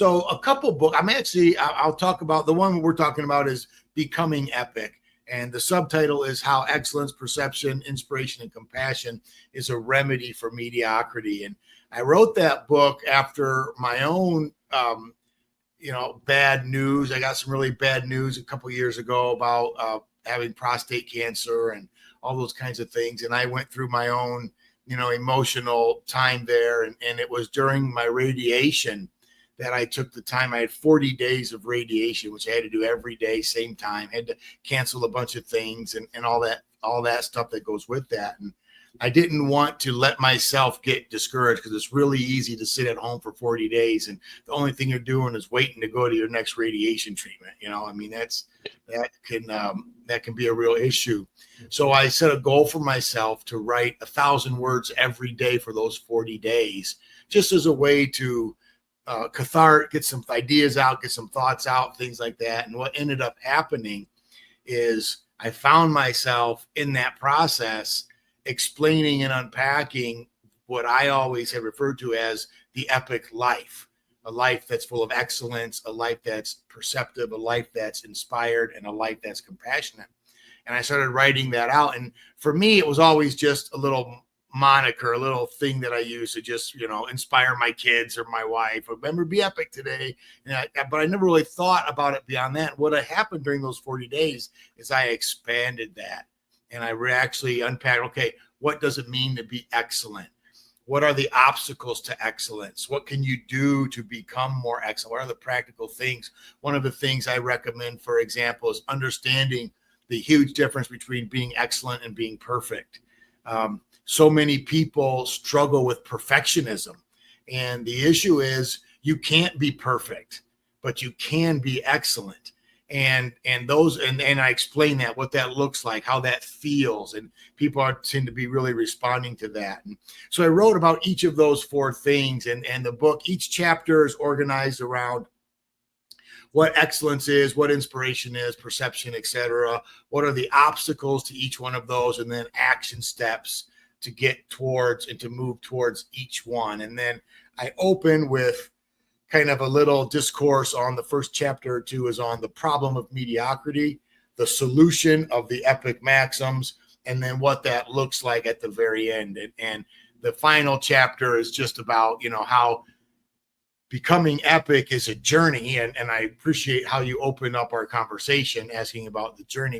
So a couple books. I'll talk about the one we're talking about is Becoming Epic. And the subtitle is How Excellence, Perception, Inspiration, and Compassion is a Remedy for Mediocrity. And I wrote that book after my own, bad news. I got some really bad news a couple years ago about having prostate cancer and all those kinds of things. And I went through my own, emotional time there. And it was during my radiation that I took the time. I had 40 days of radiation, which I had to do every day, same time. I had to cancel a bunch of things and all that stuff that goes with that. And I didn't want to let myself get discouraged because it's really easy to sit at home for 40 days. And the only thing you're doing is waiting to go to your next radiation treatment. That can be a real issue. So I set a goal for myself to write 1,000 words every day for those 40 days, just as a way to get some ideas out, get some thoughts out, things like that. And what ended up happening is I found myself in that process explaining and unpacking what I always have referred to as the epic life, a life that's full of excellence, a life that's perceptive, a life that's inspired, and a life that's compassionate. And I started writing that out. And for me, it was always just a little moniker, a little thing that I use to just, inspire my kids or my wife. Remember, be epic today. But I never really thought about it beyond that. What had happened during those 40 days is I expanded that. And I actually unpacked, okay, what does it mean to be excellent? What are the obstacles to excellence? What can you do to become more excellent? What are the practical things? One of the things I recommend, for example, is understanding the huge difference between being excellent and being perfect. So many people struggle with perfectionism. And the issue is you can't be perfect, but you can be excellent. And I explain that, what that looks like, how that feels, and people tend to be really responding to that. And so I wrote about each of those four things, and the book, each chapter is organized around what excellence is, what inspiration is, perception, etc. What are the obstacles to each one of those, and then action steps to get towards and to move towards each one. And then I open with kind of a little discourse on the first chapter or two is on the problem of mediocrity, the solution of the epic maxims, and then what that looks like at the very end. And the final chapter is just about, how becoming epic is a journey. And I appreciate how you open up our conversation asking about the journey.